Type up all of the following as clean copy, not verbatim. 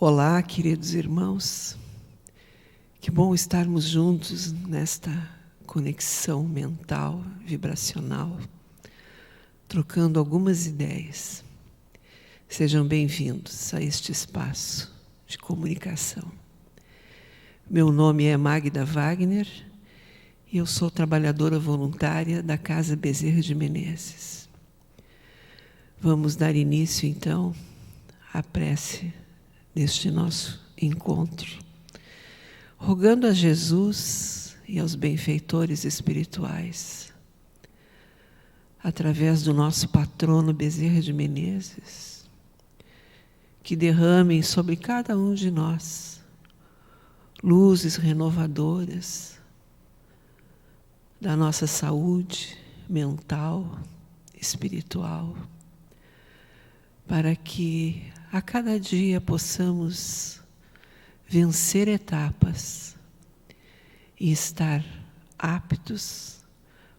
Olá, queridos irmãos. Que bom estarmos juntos nesta conexão mental, vibracional, trocando algumas ideias. Sejam bem-vindos a este espaço de comunicação. Meu nome é Magda Wagner e eu sou trabalhadora voluntária da Casa Bezerra de Menezes. Vamos dar início, então, à prece deste nosso encontro, rogando a Jesus e aos benfeitores espirituais, através do nosso patrono Bezerra de Menezes, que derramem sobre cada um de nós luzes renovadoras da nossa saúde mental, espiritual, para que a cada dia possamos vencer etapas e estar aptos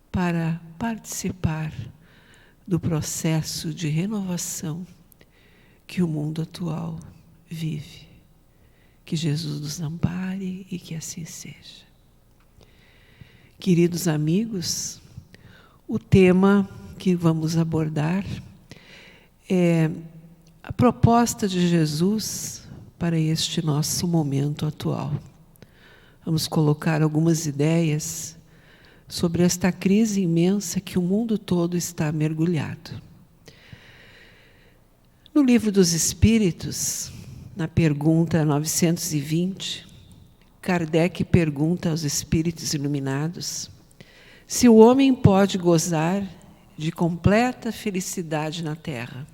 para participar do processo de renovação que o mundo atual vive. Que Jesus nos ampare e que assim seja. Queridos amigos, o tema que vamos abordar é a proposta de Jesus para este nosso momento atual. Vamos colocar algumas ideias sobre esta crise imensa que o mundo todo está mergulhado. No Livro dos Espíritos, na pergunta 920, Kardec pergunta aos espíritos iluminados se o homem pode gozar de completa felicidade na Terra.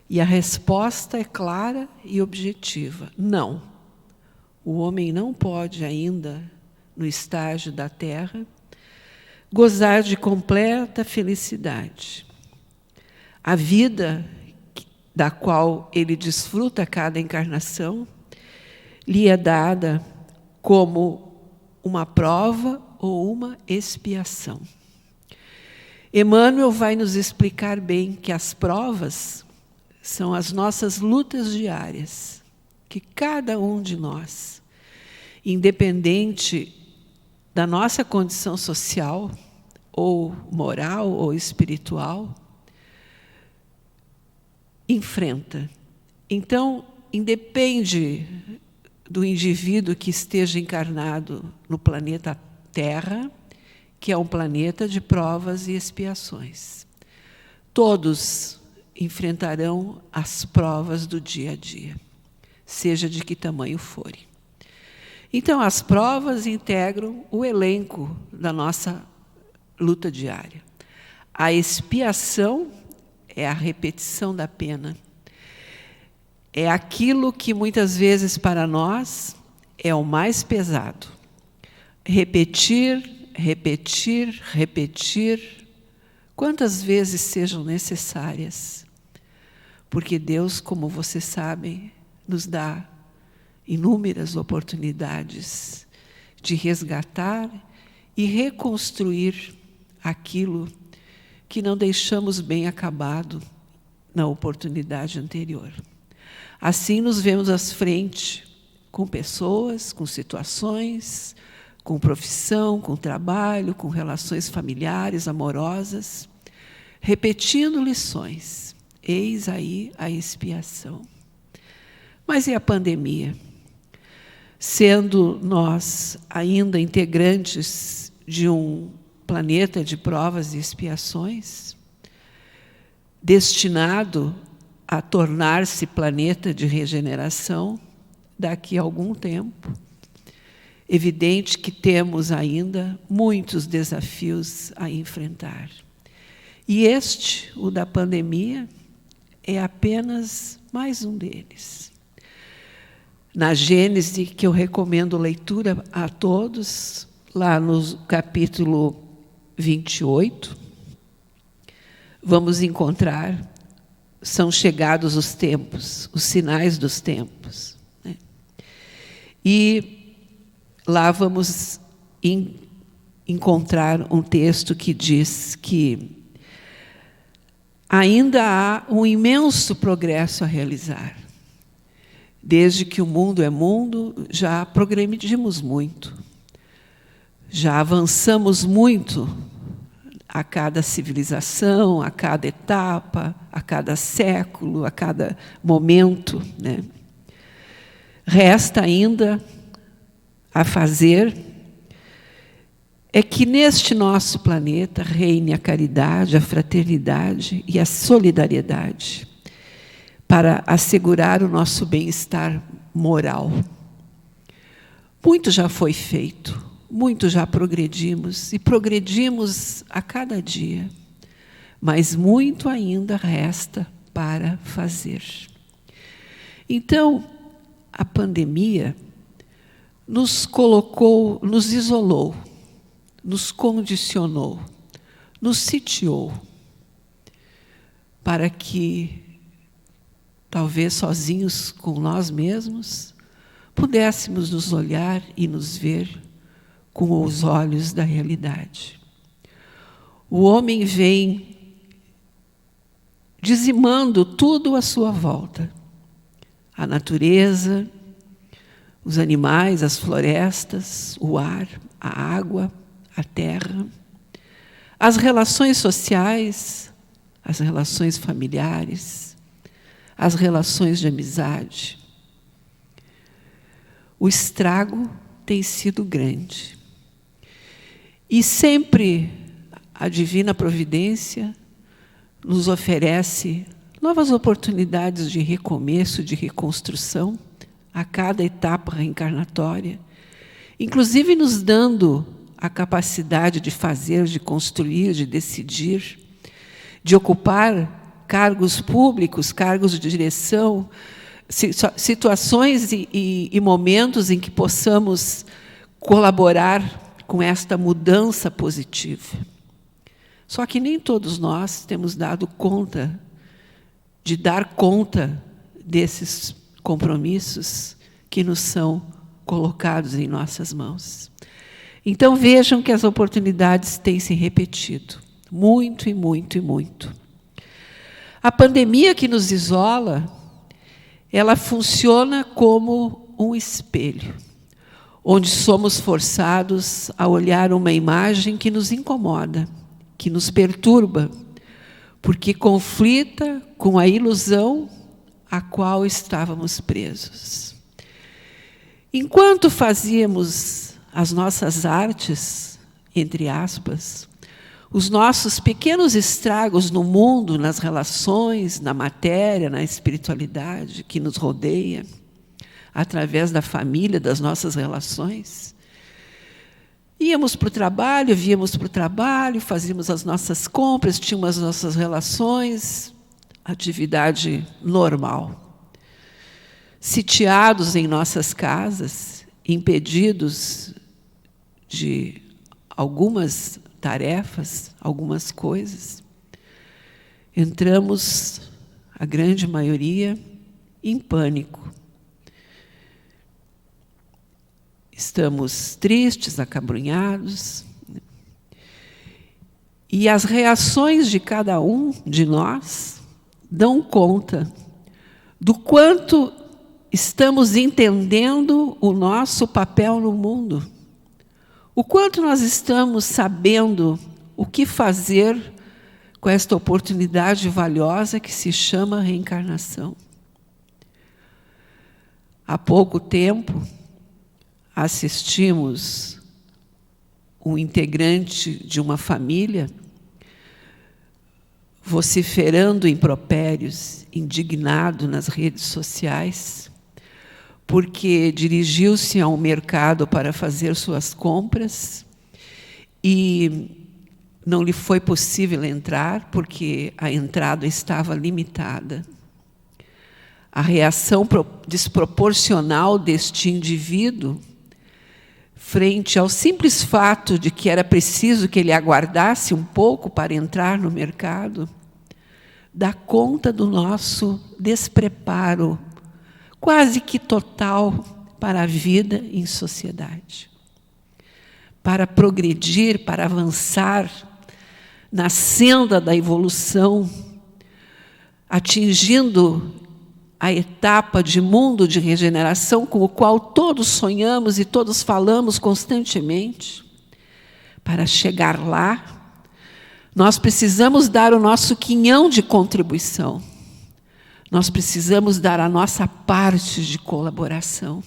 E a resposta é clara e objetiva: não. O homem não pode ainda, no estágio da Terra, gozar de completa felicidade. A vida da qual ele desfruta a cada encarnação lhe é dada como uma prova ou uma expiação. Emmanuel vai nos explicar bem que as provas são as nossas lutas diárias, que cada um de nós, independente da nossa condição social, ou moral, ou espiritual, enfrenta. Então, independe do indivíduo que esteja encarnado no planeta Terra, que é um planeta de provas e expiações. Todos enfrentarão as provas do dia a dia, seja de que tamanho forem. Então, as provas integram o elenco da nossa luta diária. A expiação é a repetição da pena. É aquilo que muitas vezes para nós é o mais pesado. Repetir, repetir, repetir, quantas vezes sejam necessárias. Porque Deus, como vocês sabem, nos dá inúmeras oportunidades de resgatar e reconstruir aquilo que não deixamos bem acabado na oportunidade anterior. Assim nos vemos à frente com pessoas, com situações, com profissão, com trabalho, com relações familiares, amorosas, repetindo lições. Eis aí a expiação. Mas e a pandemia? Sendo nós ainda integrantes de um planeta de provas e expiações, destinado a tornar-se planeta de regeneração daqui a algum tempo, evidente que temos ainda muitos desafios a enfrentar. E este, o da pandemia, é apenas mais um deles. Na Gênese, que eu recomendo leitura a todos, lá no capítulo 28, vamos encontrar, são chegados os tempos, os sinais dos tempos, né? E lá vamos encontrar um texto que diz que ainda há um imenso progresso a realizar. Desde que o mundo é mundo, já progredimos muito. Já avançamos muito a cada civilização, a cada etapa, a cada século, a cada momento, né? Resta ainda a fazer é que neste nosso planeta reine a caridade, a fraternidade e a solidariedade para assegurar o nosso bem-estar moral. Muito já foi feito, muito já progredimos, e progredimos a cada dia, mas muito ainda resta para fazer. Então, a pandemia nos colocou, nos isolou, nos condicionou, nos sitiou, para que, talvez sozinhos com nós mesmos, pudéssemos nos olhar e nos ver com os olhos da realidade. O homem vem dizimando tudo à sua volta. A natureza, os animais, as florestas, o ar, a água, a terra, as relações sociais, as relações familiares, as relações de amizade. O estrago tem sido grande. E sempre a divina providência nos oferece novas oportunidades de recomeço, de reconstrução, a cada etapa reencarnatória, inclusive nos dando a capacidade de fazer, de construir, de decidir, de ocupar cargos públicos, cargos de direção, situações e momentos em que possamos colaborar com esta mudança positiva. Só que nem todos nós temos dado conta de dar conta desses compromissos que nos são colocados em nossas mãos. Então vejam que as oportunidades têm se repetido, muito e muito e muito. A pandemia que nos isola, ela funciona como um espelho, onde somos forçados a olhar uma imagem que nos incomoda, que nos perturba, porque conflita com a ilusão a qual estávamos presos. Enquanto fazíamos as nossas artes, entre aspas, os nossos pequenos estragos no mundo, nas relações, na matéria, na espiritualidade que nos rodeia, através da família, das nossas relações, íamos para o trabalho, víamos para o trabalho, fazíamos as nossas compras, tínhamos as nossas relações, atividade normal. Sitiados em nossas casas, impedidos de algumas tarefas, algumas coisas, entramos, a grande maioria, em pânico. Estamos tristes, acabrunhados, e as reações de cada um de nós dão conta do quanto estamos entendendo o nosso papel no mundo, o quanto nós estamos sabendo o que fazer com esta oportunidade valiosa que se chama reencarnação. Há pouco tempo, assistimos um integrante de uma família vociferando impropérios, indignado nas redes sociais, porque dirigiu-se a um mercado para fazer suas compras e não lhe foi possível entrar porque a entrada estava limitada. A reação desproporcional deste indivíduo frente ao simples fato de que era preciso que ele aguardasse um pouco para entrar no mercado, dá conta do nosso despreparo, quase que total, para a vida em sociedade. Para progredir, para avançar na senda da evolução, atingindo a etapa de mundo de regeneração com o qual todos sonhamos e todos falamos constantemente, para chegar lá, nós precisamos dar o nosso quinhão de contribuição. Nós precisamos dar a nossa parte de colaboração.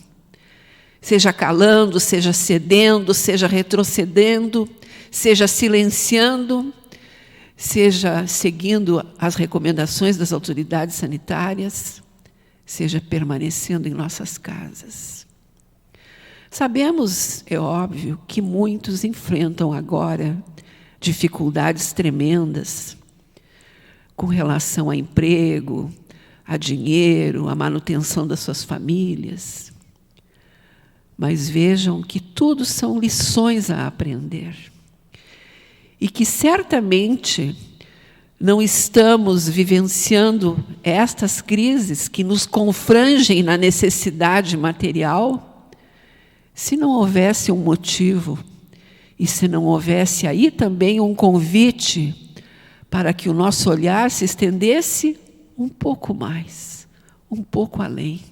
Seja calando, seja cedendo, seja retrocedendo, seja silenciando, seja seguindo as recomendações das autoridades sanitárias, seja permanecendo em nossas casas. Sabemos, é óbvio, que muitos enfrentam agora dificuldades tremendas com relação a emprego, a dinheiro, a manutenção das suas famílias. Mas vejam que tudo são lições a aprender. E que certamente não estamos vivenciando estas crises que nos confrangem na necessidade material se não houvesse um motivo e se não houvesse aí também um convite para que o nosso olhar se estendesse um pouco mais, um pouco além,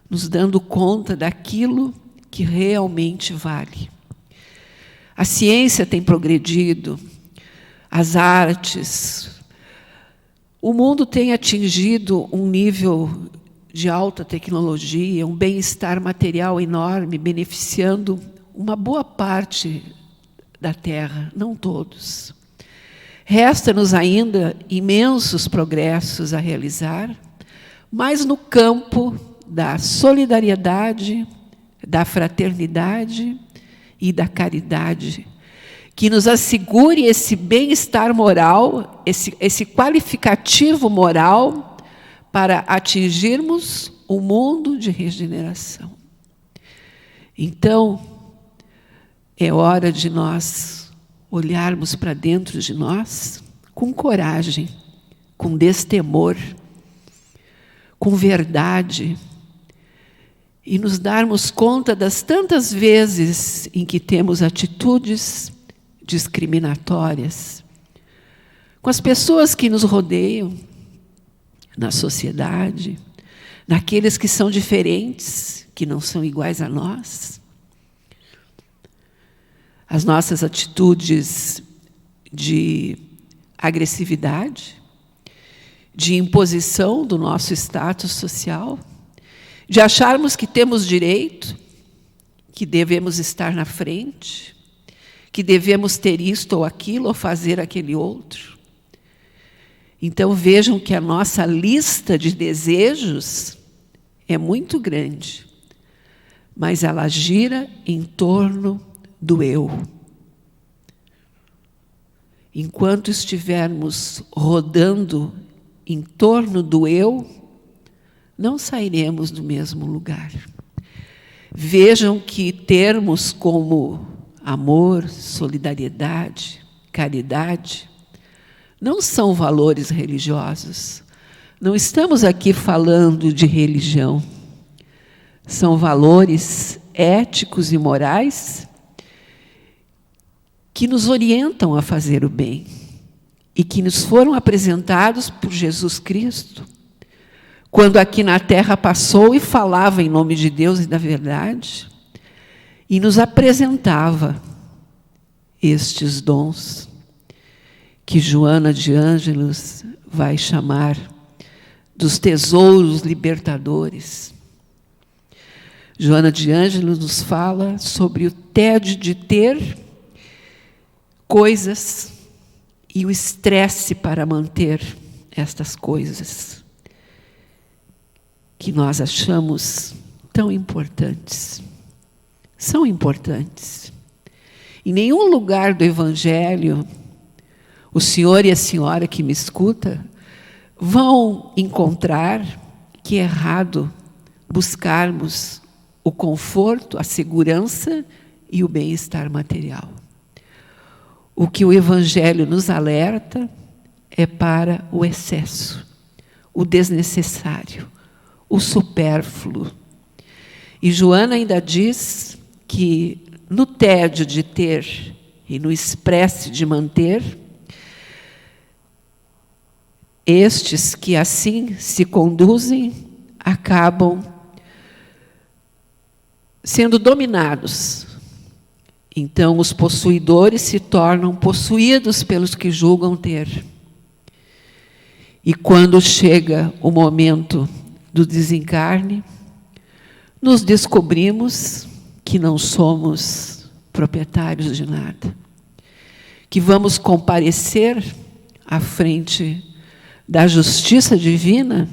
nos dando conta daquilo que realmente vale. A ciência tem progredido, as artes, o mundo tem atingido um nível de alta tecnologia, um bem-estar material enorme, beneficiando uma boa parte da Terra, não todos. Resta-nos ainda imensos progressos a realizar, mas no campo da solidariedade, da fraternidade e da caridade, que nos assegure esse bem-estar moral, esse qualificativo moral para atingirmos um mundo de regeneração. Então, é hora de nós olharmos para dentro de nós com coragem, com destemor, com verdade, e nos darmos conta das tantas vezes em que temos atitudes discriminatórias com as pessoas que nos rodeiam, na sociedade, naqueles que são diferentes, que não são iguais a nós. As nossas atitudes de agressividade, de imposição do nosso status social, de acharmos que temos direito, que devemos estar na frente, que devemos ter isto ou aquilo, ou fazer aquele outro. Então vejam que a nossa lista de desejos é muito grande, mas ela gira em torno do eu. Enquanto estivermos rodando em torno do eu, não sairemos do mesmo lugar. Vejam que termos como amor, solidariedade, caridade, não são valores religiosos. Não estamos aqui falando de religião. São valores éticos e morais que nos orientam a fazer o bem e que nos foram apresentados por Jesus Cristo, quando aqui na terra passou e falava em nome de Deus e da verdade, e nos apresentava estes dons que Joana de Ângelos vai chamar dos tesouros libertadores. Joana de Ângelos nos fala sobre o tédio de ter coisas e o estresse para manter estas coisas que nós achamos tão importantes. São importantes. Em nenhum lugar do Evangelho, o senhor e a senhora que me escuta vão encontrar que é errado buscarmos o conforto, a segurança e o bem-estar material. O que o Evangelho nos alerta é para o excesso, o desnecessário, o supérfluo. E Joana ainda diz que no tédio de ter e no estresse de manter, estes que assim se conduzem acabam sendo dominados. Então, os possuidores se tornam possuídos pelos que julgam ter. E quando chega o momento do desencarne, nos descobrimos que não somos proprietários de nada, que vamos comparecer à frente da justiça divina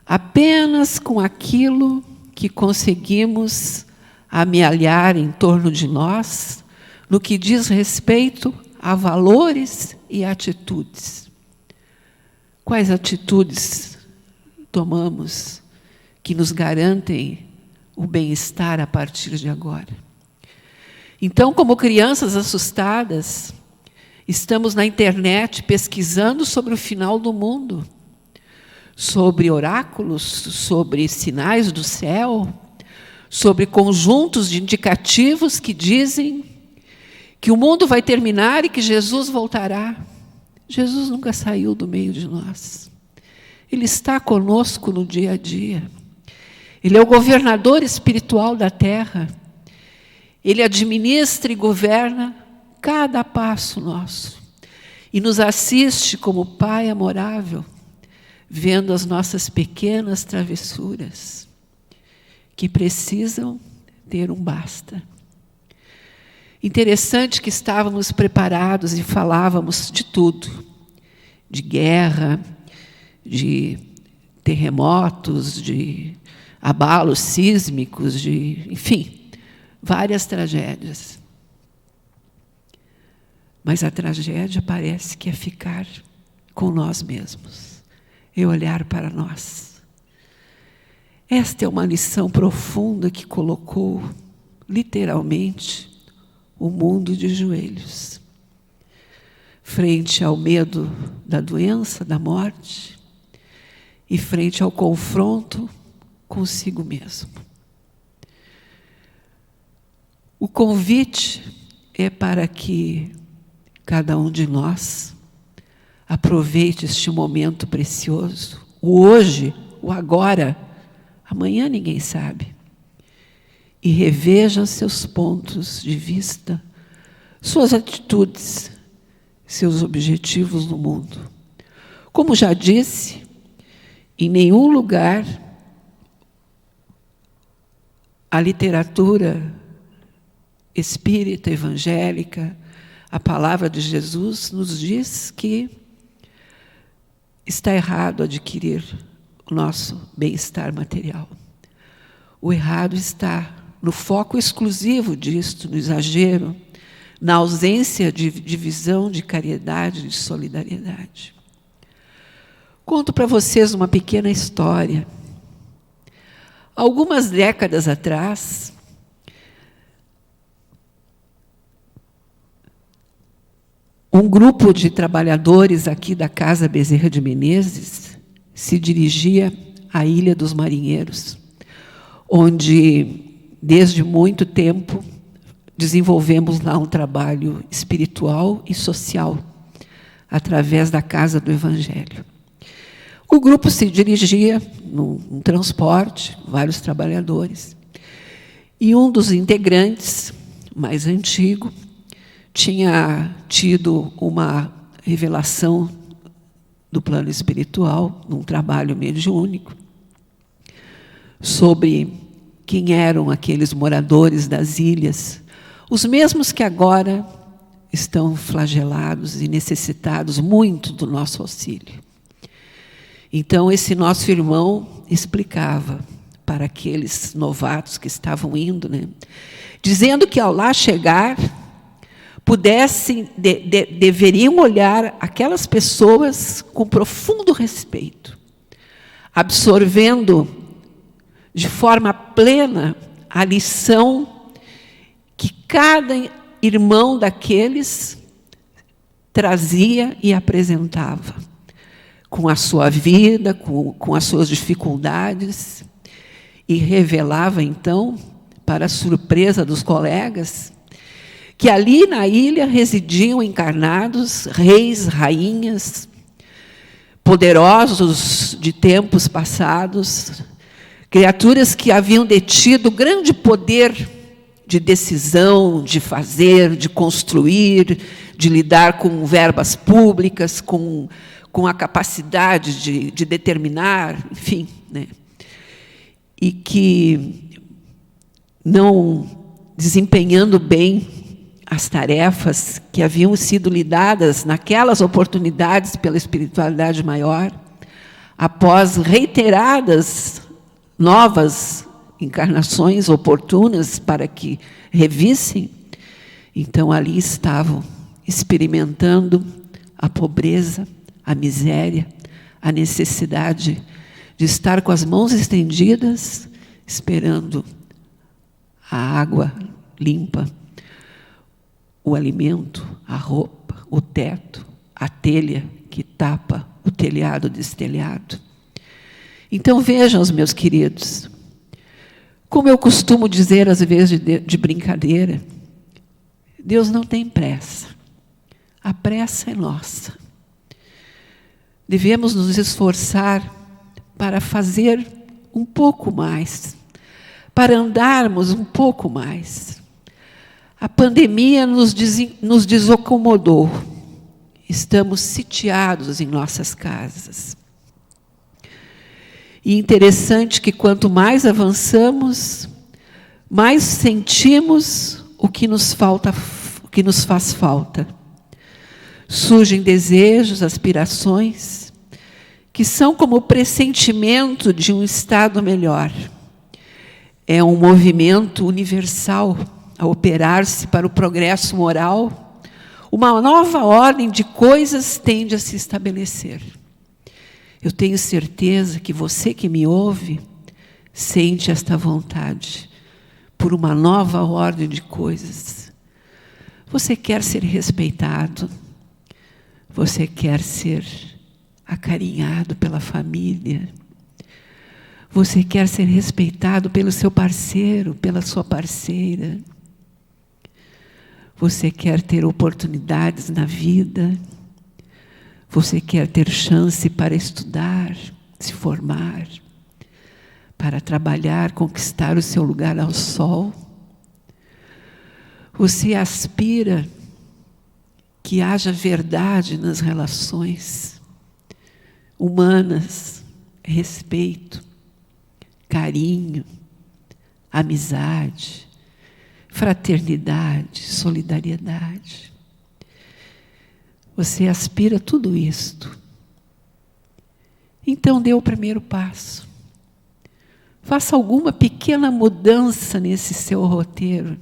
apenas com aquilo que conseguimos amealhar em torno de nós, no que diz respeito a valores e atitudes. Quais atitudes tomamos que nos garantem o bem-estar a partir de agora? Então, como crianças assustadas, estamos na internet pesquisando sobre o final do mundo, sobre oráculos, sobre sinais do céu, sobre conjuntos de indicativos que dizem que o mundo vai terminar e que Jesus voltará. Jesus nunca saiu do meio de nós. Ele está conosco no dia a dia. Ele é o governador espiritual da terra. Ele administra e governa cada passo nosso. E nos assiste como Pai amorável, vendo as nossas pequenas travessuras, que precisam ter um basta. Interessante que estávamos preparados e falávamos de tudo, de guerra, de terremotos, de abalos sísmicos, enfim, várias tragédias. Mas a tragédia parece que é ficar com nós mesmos, é olhar para nós. Esta é uma lição profunda que colocou, literalmente, o mundo de joelhos. Frente ao medo da doença, da morte, e frente ao confronto consigo mesmo. O convite é para que cada um de nós aproveite este momento precioso, o hoje, o agora. Amanhã ninguém sabe. E reveja seus pontos de vista, suas atitudes, seus objetivos no mundo. Como já disse, em nenhum lugar a literatura espírita, evangélica, a palavra de Jesus nos diz que está errado adquirir o nosso bem-estar material. O errado está no foco exclusivo disto, no exagero, na ausência de visão, de caridade, de solidariedade. Conto para vocês uma pequena história. Algumas décadas atrás, um grupo de trabalhadores aqui da Casa Bezerra de Menezes se dirigia à Ilha dos Marinheiros, onde, desde muito tempo, desenvolvemos lá um trabalho espiritual e social, através da Casa do Evangelho. O grupo se dirigia num transporte, vários trabalhadores, e um dos integrantes, mais antigo, tinha tido uma revelação do plano espiritual, num trabalho mediúnico, sobre quem eram aqueles moradores das ilhas, os mesmos que agora estão flagelados e necessitados muito do nosso auxílio. Então, esse nosso irmão explicava para aqueles novatos que estavam indo, dizendo que, ao lá chegar, deveriam olhar aquelas pessoas com profundo respeito, absorvendo de forma plena a lição que cada irmão daqueles trazia e apresentava, com a sua vida, com as suas dificuldades, e revelava, então, para a surpresa dos colegas, que ali na ilha residiam encarnados reis, rainhas, poderosos de tempos passados, criaturas que haviam detido grande poder de decisão, de fazer, de construir, de lidar com verbas públicas, com a capacidade de determinar, enfim, né? E que, não desempenhando bem as tarefas que haviam sido lhe dadas naquelas oportunidades pela espiritualidade maior, após reiteradas novas encarnações oportunas para que revissem, então ali estavam experimentando a pobreza, a miséria, a necessidade de estar com as mãos estendidas, esperando a água limpa, o alimento, a roupa, o teto, a telha que tapa o telhado destelhado. Então vejam, os meus queridos, como eu costumo dizer às vezes de brincadeira, Deus não tem pressa. A pressa é nossa. Devemos nos esforçar para fazer um pouco mais, para andarmos um pouco mais. A pandemia nos desacomodou. Estamos sitiados em nossas casas. E interessante que quanto mais avançamos, mais sentimos o que nos faz falta. Surgem desejos, aspirações, que são como o pressentimento de um estado melhor. É um movimento universal a operar-se para o progresso moral. Uma nova ordem de coisas tende a se estabelecer. Eu tenho certeza que você que me ouve sente esta vontade por uma nova ordem de coisas. Você quer ser respeitado, você quer ser acarinhado pela família, você quer ser respeitado pelo seu parceiro, pela sua parceira, você quer ter oportunidades na vida, você quer ter chance para estudar, se formar, para trabalhar, conquistar o seu lugar ao sol. Você aspira que haja verdade nas relações humanas, respeito, carinho, amizade, fraternidade, solidariedade. Você aspira tudo isto. Então dê o primeiro passo. Faça alguma pequena mudança nesse seu roteiro.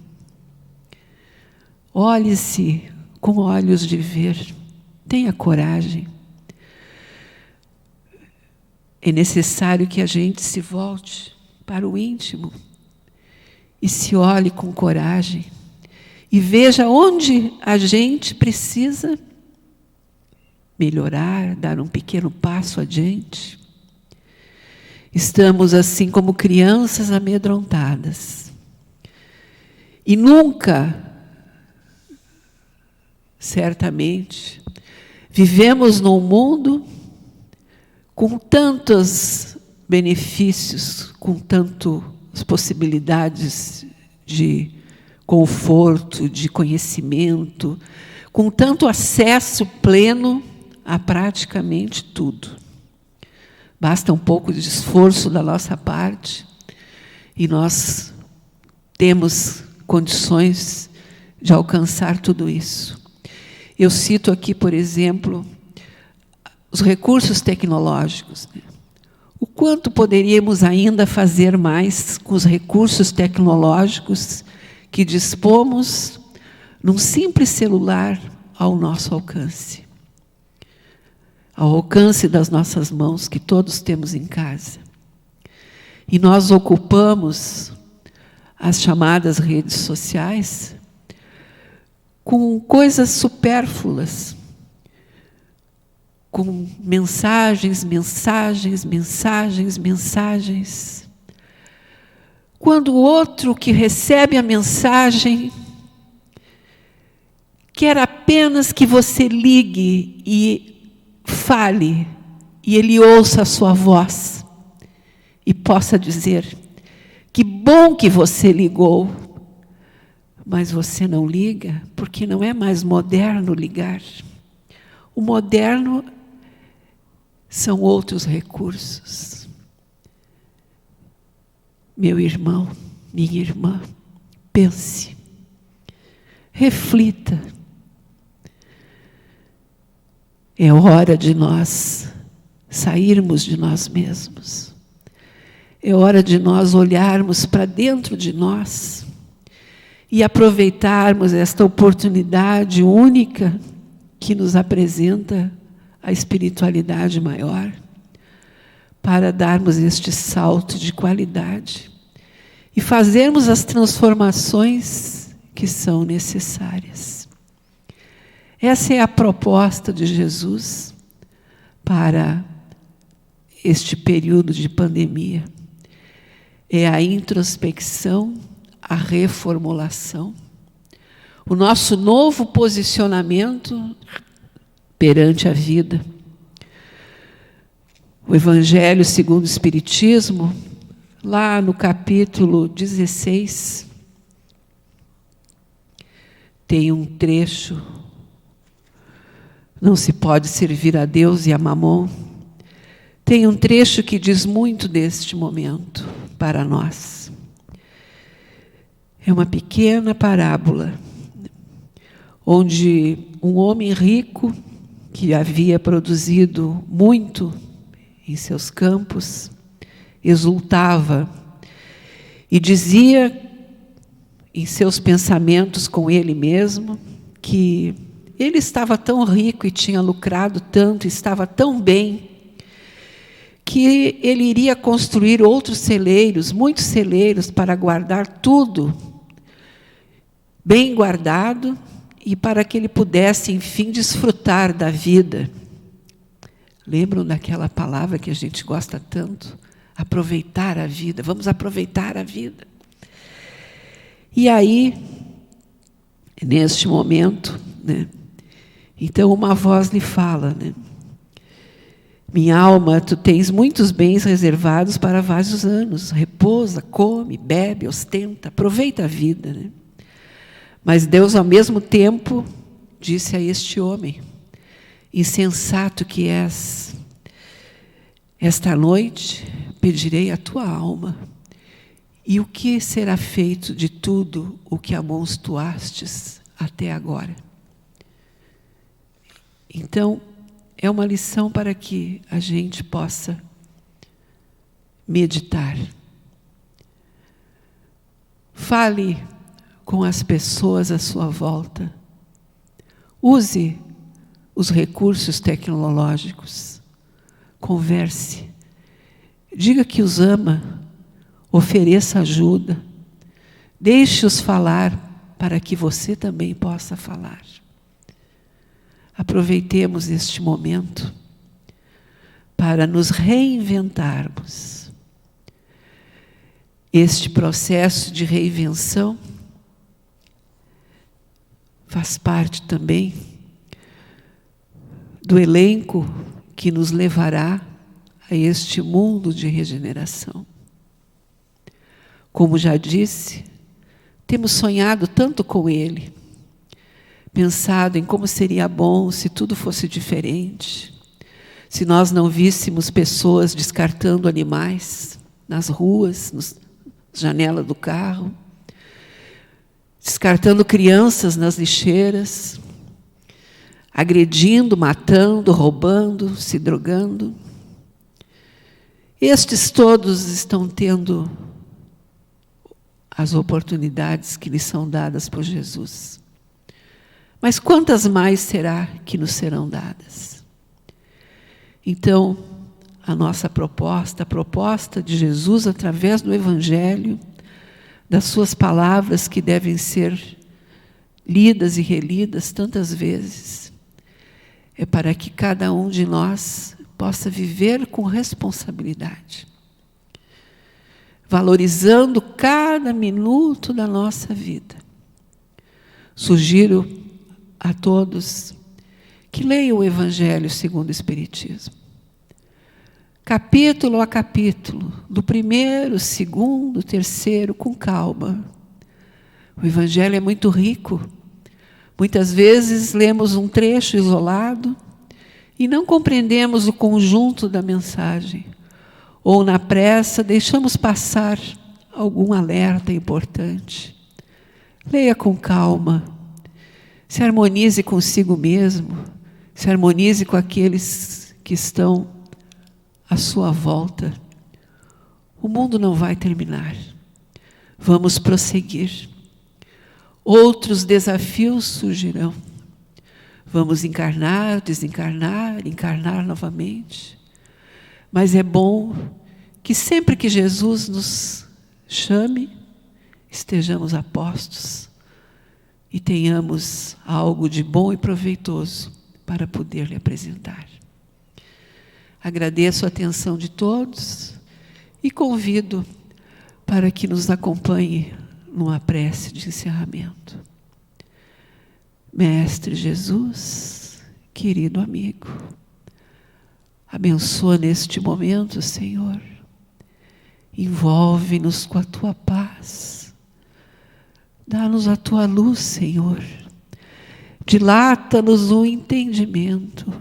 Olhe-se com olhos de ver. Tenha coragem. É necessário que a gente se volte para o íntimo e se olhe com coragem e veja onde a gente precisa melhorar, dar um pequeno passo adiante. Estamos assim como crianças amedrontadas. E nunca, certamente, vivemos num mundo com tantos benefícios, com tantas possibilidades de conforto, de conhecimento, com tanto acesso pleno a praticamente tudo. Basta um pouco de esforço da nossa parte e nós temos condições de alcançar tudo isso. Eu cito aqui, por exemplo, os recursos tecnológicos. O quanto poderíamos ainda fazer mais com os recursos tecnológicos que dispomos num simples celular ao nosso alcance. Ao alcance das nossas mãos, que todos temos em casa. E nós ocupamos as chamadas redes sociais com coisas supérfluas, com mensagens, mensagens, mensagens, mensagens. Quando o outro que recebe a mensagem quer apenas que você ligue e fale e ele ouça a sua voz e possa dizer: que bom que você ligou, mas você não liga porque não é mais moderno ligar. O moderno são outros recursos. Meu irmão, minha irmã, pense, reflita. É hora de nós sairmos de nós mesmos. É hora de nós olharmos para dentro de nós e aproveitarmos esta oportunidade única que nos apresenta a espiritualidade maior, para darmos este salto de qualidade e fazermos as transformações que são necessárias. Essa é a proposta de Jesus para este período de pandemia. É a introspecção, a reformulação, o nosso novo posicionamento perante a vida. O Evangelho segundo o Espiritismo, lá no capítulo 16, tem um trecho: não se pode servir a Deus e a Mamon. Tem um trecho que diz muito deste momento para nós. É uma pequena parábola, onde um homem rico, que havia produzido muito em seus campos, exultava e dizia em seus pensamentos com ele mesmo que ele estava tão rico e tinha lucrado tanto, estava tão bem, que ele iria construir outros celeiros, muitos celeiros, para guardar tudo bem guardado e para que ele pudesse, enfim, desfrutar da vida. Lembram daquela palavra que a gente gosta tanto? Aproveitar a vida. Vamos aproveitar a vida. E aí, neste momento, né, então uma voz lhe fala, né? Minha alma, tu tens muitos bens reservados para vários anos. Repousa, come, bebe, ostenta, aproveita a vida, né? Mas Deus, ao mesmo tempo, disse a este homem: insensato que és, esta noite pedirei a tua alma. E o que será feito de tudo o que amontoastes até agora? Então, é uma lição para que a gente possa meditar. Fale com as pessoas à sua volta. Use os recursos tecnológicos. Converse. Diga que os ama. Ofereça ajuda. Deixe-os falar para que você também possa falar. Aproveitemos este momento para nos reinventarmos. Este processo de reinvenção faz parte também do elenco que nos levará a este mundo de regeneração. Como já disse, temos sonhado tanto com ele, pensado em como seria bom se tudo fosse diferente, se nós não víssemos pessoas descartando animais nas ruas, nas janelas do carro, descartando crianças nas lixeiras, agredindo, matando, roubando, se drogando. Estes todos estão tendo as oportunidades que lhes são dadas por Jesus. Mas quantas mais será que nos serão dadas? Então, a nossa proposta, a proposta de Jesus através do Evangelho, das suas palavras que devem ser lidas e relidas tantas vezes, é para que cada um de nós possa viver com responsabilidade, valorizando cada minuto da nossa vida. Sugiro a todos que leiam o Evangelho segundo o Espiritismo. capítulo a capítulo, do primeiro, segundo, terceiro, com calma. O Evangelho é muito rico. Muitas vezes lemos um trecho isolado e não compreendemos o conjunto da mensagem. Ou, na pressa, deixamos passar algum alerta importante. Leia com calma. Se harmonize consigo mesmo. Se harmonize com aqueles que estão à sua volta. O mundo não vai terminar. Vamos prosseguir. Outros desafios surgirão. Vamos encarnar, desencarnar, encarnar novamente. Mas é bom que sempre que Jesus nos chame, estejamos a postos e tenhamos algo de bom e proveitoso para poder lhe apresentar. Agradeço a atenção de todos e convido para que nos acompanhe numa prece de encerramento. Mestre Jesus, querido amigo, abençoa neste momento, Senhor. Envolve-nos com a tua paz. Dá-nos a tua luz, Senhor. Dilata-nos o entendimento,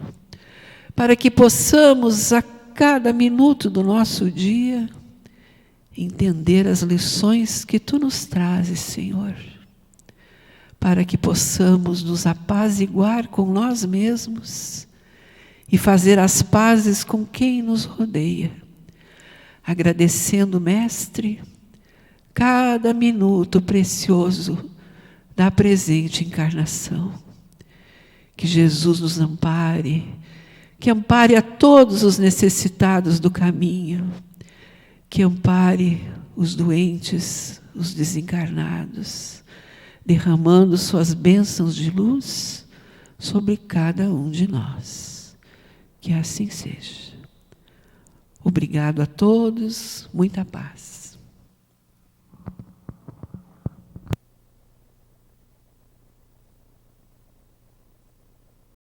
para que possamos, a cada minuto do nosso dia, entender as lições que tu nos trazes, Senhor, para que possamos nos apaziguar com nós mesmos e fazer as pazes com quem nos rodeia, agradecendo, Mestre, cada minuto precioso da presente encarnação. Que Jesus nos ampare, que ampare a todos os necessitados do caminho, que ampare os doentes, os desencarnados, derramando suas bênçãos de luz sobre cada um de nós. Que assim seja. Obrigado a todos, muita paz.